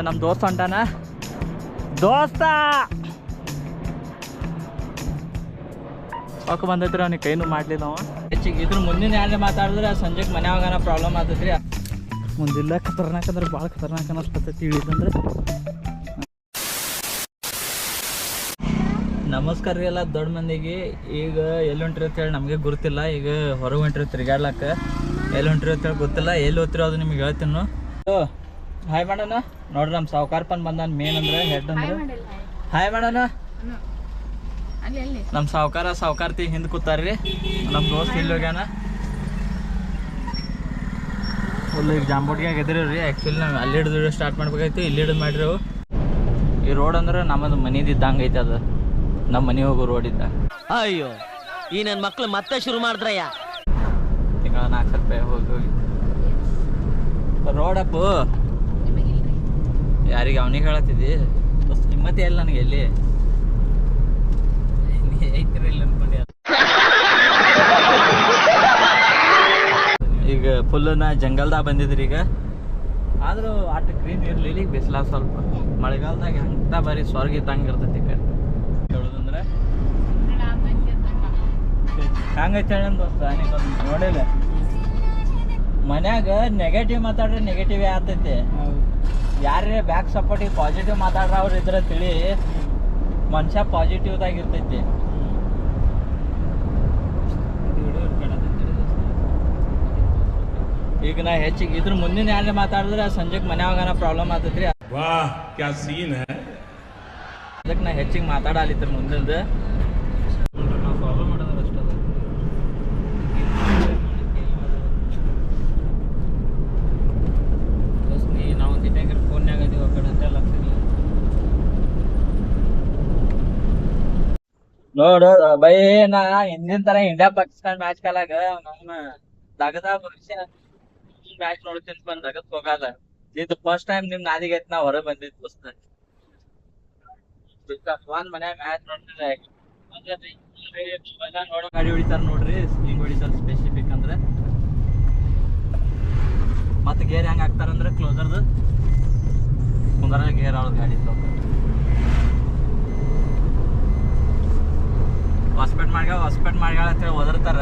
ನಮ್ಮ ದೋಸ್ತ ಹೊಂಟಾನ. ದೋಸ್ತ ಸಾಕು ಬಂದೈತ್ರಿ, ಅವ್ನಿಗೆ ಕೈನೂ ಮಾಡ್ಲಿಲ್ಲ ಅವ. ಹೆಚ್ಚಿಗೆ ಇದ್ರ ಮುಂದಿನ ಯಾರೇ ಮಾತಾಡಿದ್ರೆ ಸಂಜೆಗೆ ಮನ್ಯಾಗ ಪ್ರಾಬ್ಲಮ್ ಆಗ್ತೈತ್ರಿ. ಮುಂದಿಲ್ಲ ಖತರ್ನಾಕ್ ಅಂದ್ರೆ ಭಾಳ ಖತರ್ನಾಕ್ ಅನ್ನಿಸ್ತೈತಿ ಇಳಿದಂದ್ರೆ. ನಮಸ್ಕಾರ ರೀ ಎಲ್ಲ ದೊಡ್ಡ ಮಂದಿಗೆ. ಈಗ ಎಲ್ಲಿ ಹೊಂಟ್ರಿ ಅಂತೇಳಿ ನಮಗೆ ಗೊತ್ತಿಲ್ಲ. ಈಗ ಹೊರಗೆ ಹೊಂಟ್ರಿ ತಿರ್ಗಾಡ್ಲಕ್ಕ. ಎಲ್ಲಿ ಹೊಂಟ್ರಿ ಅಂತೇಳಿ ಗೊತ್ತಿಲ್ಲ. ಎಲ್ಲಿ ಹೋಗ್ತಿರೋ ಅದು ನಿಮ್ಗೆ ಹೇಳ್ತೀನಿ. ಹಾಯ್ ಮಾಡೋಣ ನೋಡ್ರಿ. ನಮ್ಮ ಸಾವುಕಾರ ಪನ್ ಬಂದಾನ. ಮೇನ್ ಅಂದ್ರೆ ಹೆಡ್ ಅಂದ್ರೆ ಹಾಯ್ ಮಾಡೋಣ. ನಮ್ಮ ಸಾವುಕಾರ್ತಿ ಹಿಂದೆ ಕೂತಾರ್ರಿ. ನಮ್ಮ ದೋಸ್ತ್ ಇಲ್ಲಿ ಹೋಗ್ಯಾನ. ಫುಲ್ ಈಗ ಜಾಂಬೋಟ್ಗ್ಯಾಗ ಎದ್ರಿ ರೀ. ಆ್ಯಕ್ಚುಲಿ ನಾವು ಅಲ್ಲಿ ಹಿಡಿದು ಸ್ಟಾರ್ಟ್ ಮಾಡ್ಬೇಕಾಯ್ತು. ಇಲ್ಲಿ ಹಿಡಿದು ಮಾಡಿರಿ. ಈ ರೋಡ್ ಅಂದ್ರೆ ನಮ್ಮದು ಮನಿದು ಇದ್ದಂಗೆ ಐತೆ. ಅದು ನಮ್ಮ ಮನೆ ಹೋಗೋ ರೋಡ್ ಇದ್ದ. ಅಯ್ಯೋ ಈ ನನ್ನ ಮಕ್ಳು ಮತ್ತೆ ಶುರು ಮಾಡಿದ್ರಯ್ಯ. ತಿಂಗಳ 400 ರೂಪಾಯಿ ಹೋಗಿ ರೋಡಪ್ಪು. ಯಾರಿಗೆ ಅವನಿಗೆ ಹೇಳತ್ತಿದ್ದಿ? ಕಿಮ್ಮತ್ತೆ ಇಲ್ಲ ನನಗೆ. ಎಲ್ಲಿ ಐತಿರ ಇಲ್ಲ ಅನ್ಕೊಂಡೆ. ಈಗ ಫುಲ್ ನಾ ಜಂಗಲ್ದಾಗ ಬಂದಿದ್ರಿ. ಈಗ ಆದ್ರೂ ಆಟ ಗ್ರೀನ್ ಇರಲಿ. ಈಗ ಬಿಸಿಲಾಗ ಸ್ವಲ್ಪ ಮಳೆಗಾಲದಾಗ ಅಂತ ಬರೀ ಸ್ವರ್ಗ ಇದ್ದಂಗೆ ಇರ್ತೈತಿ. ಈ ಕಡೆ ಹೇಳೋದಂದ್ರೆ ಹಂಗೈತೆ ಹೇಳ ದೋಸ್ತ. ನೀಗೊಂದು ನೋಡಿಲ್ಲ, ಮನ್ಯಾಗ ನೆಗೆಟಿವ್ ಮಾತಾಡ್ರೆ ನೆಗೆಟಿವೇ ಆಗ್ತೈತಿ. ಯಾರೇ ಬ್ಯಾಕ್ ಸಪೋರ್ಟಿಗೆ ಪಾಸಿಟಿವ್ ಮಾತಾಡ್ರ ಅವ್ರು ಇದ್ರೆ ತಿಳಿ ಮನುಷ್ಯ ಪಾಸಿಟಿವ್ದಾಗ ಇರ್ತೈತಿ. ಈಗ ನಾ ಹೆಚ್ಚಿಗೆ ಇದ್ರ ಮುಂದಿನ ಯಾರೇ ಮಾತಾಡಿದ್ರೆ ಸಂಜೆಗೆ ಮನ್ಯಾಗ ಪ್ರಾಬ್ಲಮ್ ಆಗ್ತೈತ್ರಿ. ಅದಕ್ಕೆ ನಾ ಹೆಚ್ಚಿಗೆ ಮಾತಾಡಲಿತ್ರಿ ಮುಂದಿಂದು. ನಾವು ಫಾಲೋ ಮಾಡೋದ್ರ ಅಷ್ಟೇ. ನಾವು ತಿನ್ನಾಗ ಫೋನ್ಯಾಗ ಇದೀವಿ. ಆ ಕಡೆ ಅಂತ ಲಕ್ಷ ನೋಡು ಬೈ. ನಾ ಹಿಂದಿನ ತರ ಇಂಡಿಯಾ ಪಾಕಿಸ್ತಾನ ಮ್ಯಾಚ್ ಕಾಲಾಗ ನಮ್ಮ ದಗದ ಮ್ಯಾಚ್ ನೋಡ್ತೀನಿ ಬಂದ್ ದಗದ್ ಹೋಗಲ್ಲ. ಇದು ಫಸ್ಟ್ ಟೈಮ್ ನಿಮ್ ನಾದಿಗೆ ನಾ ಹೊರಗೆ ಬಂದಿದ್ದು ದೋಸ್ತ. ಒಂದ್ ಮನ್ಯಾಗ ಮ್ಯಾಚ್ ನೋಡ್ತಿದ್ದೆ. ನೋಡೋ ಗಾಡಿ ಹೊಡಿತಾರ ನೋಡ್ರಿ. ಹಿಂಗ್ ಹೊಡಿತಾರ ಸ್ಪೆಸಿಫಿಕ್ ಅಂದ್ರೆ. ಮತ್ತೆ ಗೇರ್ ಹೆಂಗ್ ಹಾಕ್ತಾರಂದ್ರೆ ಕ್ಲೋಸರ್ದು ಕುಂದರ ಗೇರ್ ಅವ್ರ ಗಾಡಿ ಹೊಸ್ಪೇಟ್ ಮಾಡ್ಯಾಳ ಅಂತೇಳಿ ಒದರ್ತಾರ.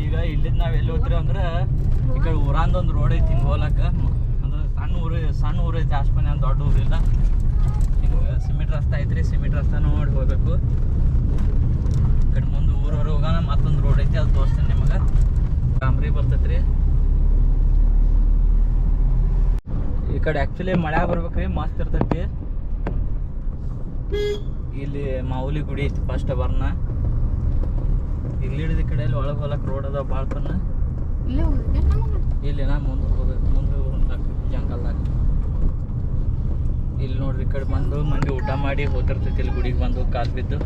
ಈಗ ಇಲ್ಲಿಂದ ನಾವ್ ಎಲ್ಲಿ ಹೋಗ್ತೀವಿ ಅಂದ್ರೆ ಈ ಕಡೆ ಊರಂದೊಂದು ರೋಡ್ ಐತಿ ಹಿಂಗೆ ಹೋಗ್ಲಕ್ಕ. ಅಂದ್ರೆ ಸಣ್ಣ ಊರು ಐತಿ. ಆಸ್ಪನೆ ಒಂದು ದೊಡ್ಡ ಊರಿಲ್ಲ. ಹಿಂಗೆ ಸಿಮೆಂಟ್ ರಸ್ತೆ ಐತ್ರಿ. ಸಿಮೆಂಟ್ ರಸ್ತೆ ನೋಡಿ ಹೋಗ್ಬೇಕು. ಈ ಕಡೆ ಮುಂದೆ ಊರವ್ರು ಹೋಗೋಣ. ಮತ್ತೊಂದು ರೋಡ್ ಐತಿ, ಅದು ತೋರಿಸ್ತೀನಿ ನಿಮಗೆ. ಕಾಂಬ್ರಿ ಬರ್ತೈತ್ರಿ ಈ ಕಡೆ. ಆ್ಯಕ್ಚುಲಿ ಮಳೆ ಬರ್ಬೇಕ್ರಿ, ಮಸ್ತ್ ಇರ್ತೈತಿ. ಇಲ್ಲಿ ಮಾವುಲಿ ಗುಡಿ ಐತಿ ಫಸ್ಟ್ ಬರ್ನ. ಇಲ್ಲಿ ಹಿಡಿದ ಕಡೆಯಲ್ಲಿ ಒಳಗೆ ಹೋಗಕ್ಕೆ ರೋಡ್ ಅದ ಭಾಳ ತನ. ಇಲ್ಲಿ ನಾ ಮುಂದೆ ಹೋಗ್ಬೇಕು ಜಂಗಲ್ದಾಗ. ಇಲ್ಲಿ ನೋಡ್ರಿ, ಈ ಕಡೆ ಬಂದು ಮಂದಿ ಊಟ ಮಾಡಿ ಹೋಗ್ತಿರ್ತೈತಿ. ಇಲ್ಲಿ ಗುಡಿಗೆ ಬಂದು ಕಾಲು ಬಿದ್ದು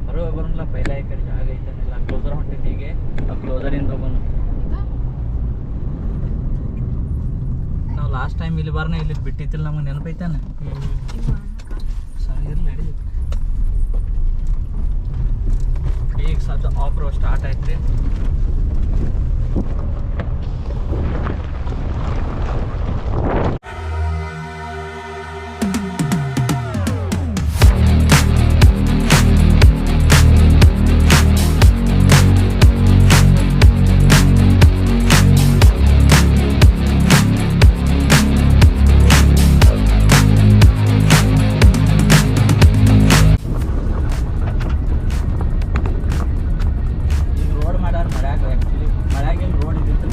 ಹೊರಗೆ ಬರೋಲ್ಲ. ಪೈಲ ಈ ಕಡೆ ಜಾಗ ಐತಲ್ಲ. ಕ್ಲೋಸರ್ ಹೊಂಟೈತಿ. ಹೀಗೆ ಆ ಕ್ಲೋಸರಿಂದ ಹೋಗೋಣ. ನಾವು ಲಾಸ್ಟ್ ಟೈಮ್ ಇಲ್ಲಿ ಬರ್ನ ಇಲ್ಲಿ ಬಿಟ್ಟಿತ್ತಿಲ್ಲ. ನಮಗೆ ನೆನಪೈತಾನೆ. ಇರ್ಲಿ ಈಗ ಸದ್ಯ ಆಫ್ ರೋಡ್ ಸ್ಟಾರ್ಟ್ ಆಯ್ತು. ರೋಡ್ ಮಾಡ್ಯಾರ. ಮಳ್ಯಾಗ ಆ್ಯಕ್ಚುಲಿ ಮಳ್ಯಾಗಿನ ರೋಡ್ ಇದ್ದಿತ್ತು.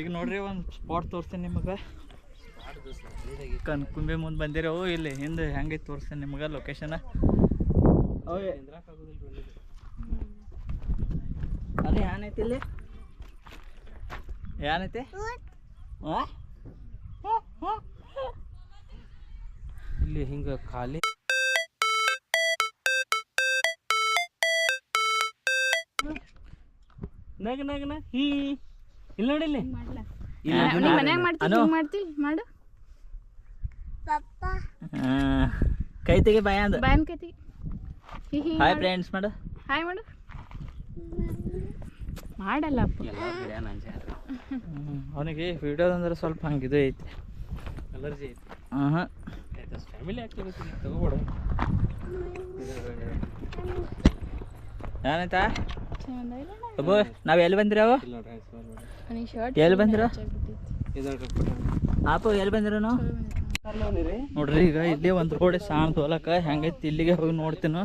ಈಗ ನೋಡ್ರಿ ಒಂದು ಸ್ಪಾಟ್ ತೋರಿಸ್ತೀನಿ ನಿಮಗೆ. ಕನ್ಕುಂಬೆ ಮುಂದೆ ಬಂದಿರೋ ಇಲ್ಲಿ ಹಿಂದೆ ಹೆಂಗೈತೆ ತೋರಿಸ್ತೀನಿ ನಿಮ್ಗೆ ಲೊಕೇಶನ್. ಅಲ್ಲಿ ಏನೈತಿ ಇಲ್ಲಿ ಏನೈತಿ ಇಲ್ಲಿ ಹಿಂಗ ಖಾಲಿ ನಗ ನಗನ ಇಲ್ಲಿ ನೋಡಿ ಇಲ್ಲಿ ಮಾಡು ಕೈ ತೆಗಿ ಬಾಯ ಅಂದ. ಬಾಯನ್ ಕೈ ತೆಗಿ. ಹಾಯ್ ಫ್ರೆಂಡ್ಸ್ ಮಾಡು. ಹಾಯ್ ಮಾಡು. ಮಾಡಲ್ಲ ಅವನಿಗೆ ವಿಡಿಯೋದಂದ್ರೆ ಸ್ವಲ್ಪ ಹಂಗಿದು ಐತಿ, ಅಲರ್ಜಿ ಐತಿ. ಹಾಂ ಫ್ಯಾಮಿಲಿ ಆಕ್ಟಿವಿಟಿ ತಗೋಬೇಡ. ಏನಾಯ್ತಾ ಅಬ್ಬೋ ನಾವು ಎಲ್ಲಿ ಬಂದಿರವು ಎಲ್ಲಿ ಬಂದಿರೋ ಆಪು ಎಲ್ಲಿ ಬಂದಿರೋ ನಾವು ನೋಡ್ರಿ. ಈಗ ಇಲ್ಲಿ ಒಂದು ರೋಡ್ ಸಾಣ್ ತೋಲಕ ಹೆಂಗೈತಿ ಇಲ್ಲಿಗೆ ಹೋಗಿ ನೋಡ್ತೀನ.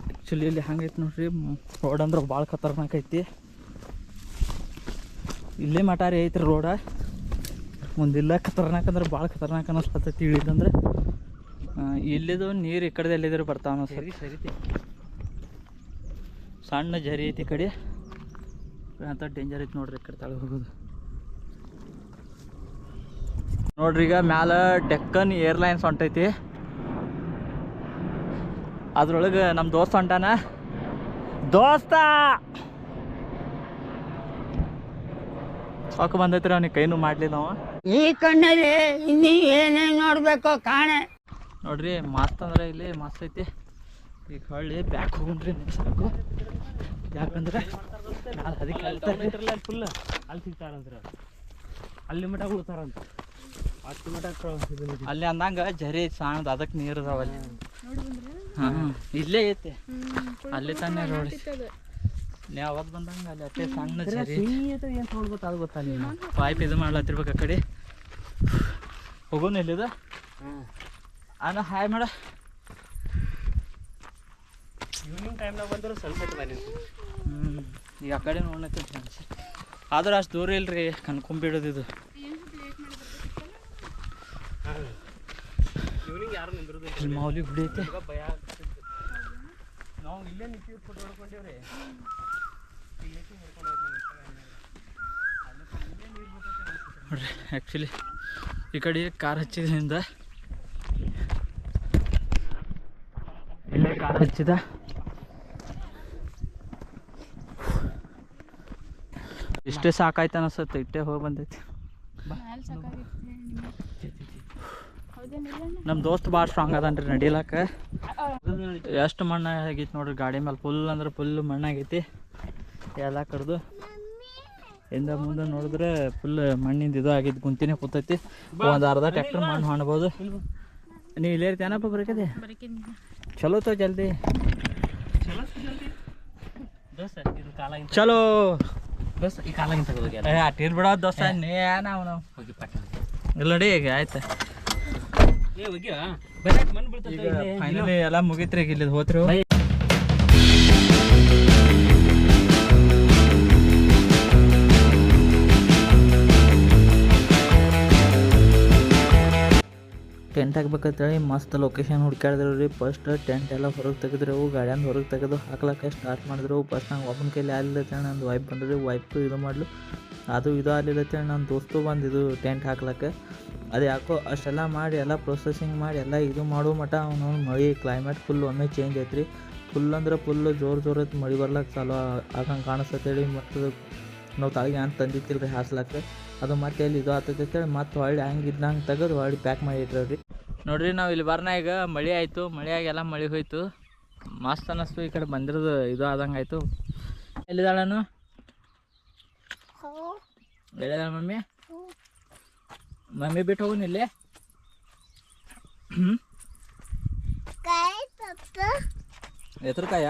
ಆ್ಯಕ್ಚುಲಿ ಇಲ್ಲಿ ಹೆಂಗೈತಿ ನೋಡ್ರಿ ರೋಡ್ ಅಂದ್ರೆ ಭಾಳ ಖತರ್ನಾಕ್ ಐತಿ. ಇಲ್ಲೇ ಮಟಾರಿ ಐತ್ರಿ ರೋಡ, ಮುಂದಿಲ್ಲ ಖತರ್ನಾಕ್ ಅಂದ್ರೆ ಭಾಳ ಖತರ್ನಾಕ್ ಅನ್ನಿಸ್ತೈತಿ. ಇಳಿದಂದ್ರೆ ಇಲ್ಲಿದು ನೀರು ಈ ಕಡೆ ಎಲ್ಲಿದ್ರು ಬರ್ತಾವ ಸರಿ ಸರಿತಿ. ಸಣ್ಣ ಜರಿ ಐತಿ ಈ ಕಡೆ ಅಂತ ಡೇಂಜರ್ ಐತಿ ನೋಡ್ರಿ. ಈ ಕಡೆ ತಳಗೆ ಹೋಗೋದು ನೋಡ್ರಿ. ಈಗ ಮ್ಯಾಲ ಡೆಕ್ಕನ್ ಏರ್ಲೈನ್ಸ್ ಹೊಂಟೈತಿ, ಅದ್ರೊಳಗೆ ನಮ್ಮ ದೋಸ್ತ ಹೊಂಟಾನ. ದೋಸ್ತ ಸಾಕು ಬಂದೈತ್ರಿ, ಅವ್ನಿಗೆ ಕೈನೂ ಮಾಡ್ಲಿಲ್ಲ ಅವ. ಈ ಕಣ್ಣಲ್ಲಿ ಇನ್ನೀ ಏನೇನು ನೋಡ್ಬೇಕು ಕಾಣೆ ನೋಡ್ರಿ. ಮಸ್ತ್ ಅಂದ್ರೆ ಇಲ್ಲಿ ಮಸ್ತ್ ಐತಿ. ಈಗ ಹೊಳ್ಳಿ ಬ್ಯಾಕ್ ಹೋಗ್ರಿ ಸಾಕು, ಯಾಕಂದ್ರೆ ಅದಕ್ಕೆ ಅಲ್ಲಿ ಫುಲ್ ಅಲ್ಲಿ ಸಿಗ್ತಾರಂತ, ಅಲ್ಲಿ ಮಠ ಉಳ್ತಾರಂತ. ಅಷ್ಟು ಮಠ ಅಲ್ಲಿ ಅಂದಂಗ ಜರಿ ಸಾಣದ ಅದಕ್ಕೆ ನೀರು ಅದಾವ ಅಲ್ಲಿ. ಹಾಂ ಇಲ್ಲೇ ಐತಿ, ಅಲ್ಲಿ ತಾನೇ ರೋಡ್. ನೀವು ಅವಾಗ ಬಂದಂಗ ಅಲ್ಲಿ ಅಷ್ಟೇ ಸಣ್ಣ ಜರಿ ಏನು ನೋಡ್ಬೇಕು ಅದು ಗೊತ್ತಾಗಲಿಲ್ಲ. ಪೈಪ್ ಇದು ಮಾಡ್ಲತ್ತಿರ್ಬೇಕು ಆ ಕಡೆ. ಹೋಗೋನು ಎಲ್ಲಿದ ಅಣ್ಣ ಹಾಯ್ ಮಾಡ. ಈವ್ನಿಂಗ್ ಟೈಮ್ನಾಗ ಬಂದ್ರೆ ಸನ್ಸೆಟ್ ಮೇಲೆ ಈಗ ಆ ಕಡೆ ನೋಡ್ಲತ್ತಿ ಆದ್ರೆ ಅಷ್ಟು ದೂರ ಇಲ್ರಿ ಕನ್ಕೊಂಬಿಡೋದು ಇದು. ಈವ್ನಿಂಗ್ ಯಾರು ನಿಂದಿರೋದು ಇಲ್ಲಿ ಮಾವುಲಿ ಗುಡಿ ಐತೆ. ಭಯ ಆಗ್ತದೆ. ನಾವು ಇಲ್ಲೇ ನಿಂತು ಫೋಟೋ ಹೊಡ್ಕೊಂಡೇವ್ರಿ. ನೋಡ್ರಿ ಆ್ಯಕ್ಚುಲಿ ಈ ಕಡೆ ಕಾರ್ ಹಚ್ಚಿದ್ರಿಂದ ಇಲ್ಲೇ ಕಾರ್ ಹಚ್ಚಿದ. ಇಷ್ಟೇ ಸಾಕಾಯ್ತು ಅನಿಸುತ್ತೆ, ಇಟ್ಟೇ ಹೋಗಿ ಬಂದೈತಿ. ನಮ್ಮ ದೋಸ್ತ್ ಭಾಳ ಸ್ಟ್ರಾಂಗ್ ಅದನ್ರಿ ನಡಿಲಕ್ಕ. ಎಷ್ಟು ಮಣ್ಣು ಆಗೈತಿ ನೋಡ್ರಿ ಗಾಡಿ ಮೇಲೆ, ಫುಲ್ ಅಂದ್ರೆ ಫುಲ್ ಮಣ್ಣಾಗೈತಿ ಎಲ್ಲ ಕಡ್ದು. ಹಿಂದೆ ಮುಂದೆ ನೋಡಿದ್ರೆ ಫುಲ್ ಮಣ್ಣಿಂದ ಇದು ಆಗೈತಿ, ಗುಂತಿನೇ ಕೂತೈತಿ. ಒಂದು ಅರ್ಧ ಟ್ರ್ಯಾಕ್ಟರ್ ಮಣ್ಣು ಹೊಣ್ಬೋದು. ನೀವು ಇಲ್ಲೇ ಇರ್ತೀನಪ್ಪ ಬರಕದೆ ಚಲೋ ತೋ ಜಲ್ದಿ ಚಲೋ ಬಸ್ ಈ ಕಾಲಾಗಿಂತ ಹೋಗಿ ಅಟ್ಟಿರ್ ಬಿಡೋ ದೋಸ್ತ ನೀ ನಾವು ಹೋಗಿ ಪಟ್ಟ ಇಲ್ಲ ನೋಡಿ ಈಗ ಆಯ್ತು. ಏ ಹೋಗಿ ಬರಕ್ಕೆ ಮಣ್ಣು ಬೀಳ್ತದೆ. ಫೈನಲಿ ಎಲ್ಲ ಮುಗಿತ್ರಿ. ಈಗ ಇಲ್ಲಿ ಹೋತ್ರಿ ಟೆಂಟ್ ಹಾಕ್ಬೇಕಂತೇಳಿ ಮಸ್ತ್ ಲೊಕೇಶನ್ ಹುಡ್ಕ್ಯಾಡಿದ್ರು ರೀ. ಫಸ್ಟ್ ಟೆಂಟ್ ಎಲ್ಲ ಹೊರಗೆ ತೆಗೆದ್ರೆ ಅವು ಗಾಡಿಯಂದು ಹೊರಗೆ ತೆಗೆದು ಹಾಕ್ಲಕ್ಕೆ ಸ್ಟಾರ್ಟ್ ಮಾಡಿದ್ರು. ಫಸ್ಟ್ ನಂಗೆ ಒಬ್ಬನ ಕೈಲಿ ಆಗ್ಲಿಲ್ಲತ್ತೇಳಿ ನಂದು ವೈಫ್ ಬಂದ್ರಿ. ವೈಫು ಇದು ಮಾಡ್ಲು ಅದು ಇದು ಆಗ್ಲಿಲ್ಲತ್ತೇಳಿ ನನ್ನ ದೋಸ್ತು ಬಂದಿದ್ದು ಟೆಂಟ್ ಹಾಕ್ಲಕ್ಕೆ. ಅದು ಯಾಕೋ ಅಷ್ಟೆಲ್ಲ ಮಾಡಿ ಎಲ್ಲ ಪ್ರೊಸೆಸಿಂಗ್ ಮಾಡಿ ಎಲ್ಲ ಇದು ಮಾಡೋ ಮಟ್ಟ ಅವನು ಮಳೆ ಕ್ಲೈಮೇಟ್ ಫುಲ್ ಒಮ್ಮೆ ಚೇಂಜ್ ಐತ್ರಿ. ಫುಲ್ ಅಂದ್ರೆ ಫುಲ್ಲು ಜೋರು ಮಳೆ ಬರ್ಲಕ್ಕೆ ಚಾಲೋ ಆಗಂಗೆ ಕಾಣಿಸ್ತೇಳಿ. ಮತ್ತು ನಾವು ತಾಳಿಗೆ ಏನು ತಂದಿತ್ತಿಲ್ಲ ರೀ ಹಾಸ್ಲಕ್ಕೆ. ಅದು ಮತ್ತೆ ಎಲ್ಲಿ ಇದು ಆಗ್ತೈತೇಳಿ ಮತ್ತೆ ಹೊಳ್ಳಿ ಹಂಗೆ ಇದ್ದಂಗೆ ತೆಗೆದು ಹೊಳ್ಳಿ ಪ್ಯಾಕ್ ಮಾಡಿ ಇಟ್ರಿ. ನೋಡ್ರಿ ನಾವು ಇಲ್ಲಿ ಬರ್ನ ಈಗ ಮಳೆ ಆಯಿತು. ಮಳೆಯಾಗೆಲ್ಲ ಮಳೆ ಹೋಯ್ತು, ಮಸ್ತ್ ಅನ್ನಿಸ್ತು. ಈ ಕಡೆ ಬಂದಿರೋದು ಇದು ಆದಂಗೆ ಆಯಿತು. ಎಲ್ಲಿದ್ದಾಳನು ಎಲ್ಲಿದ್ದಾಳ ಮಮ್ಮಿ? ಮಮ್ಮಿ ಬಿಟ್ಟು ಹೋಗುನ್ ಇಲ್ಲಿ. ಎತ್ರಕಾಯ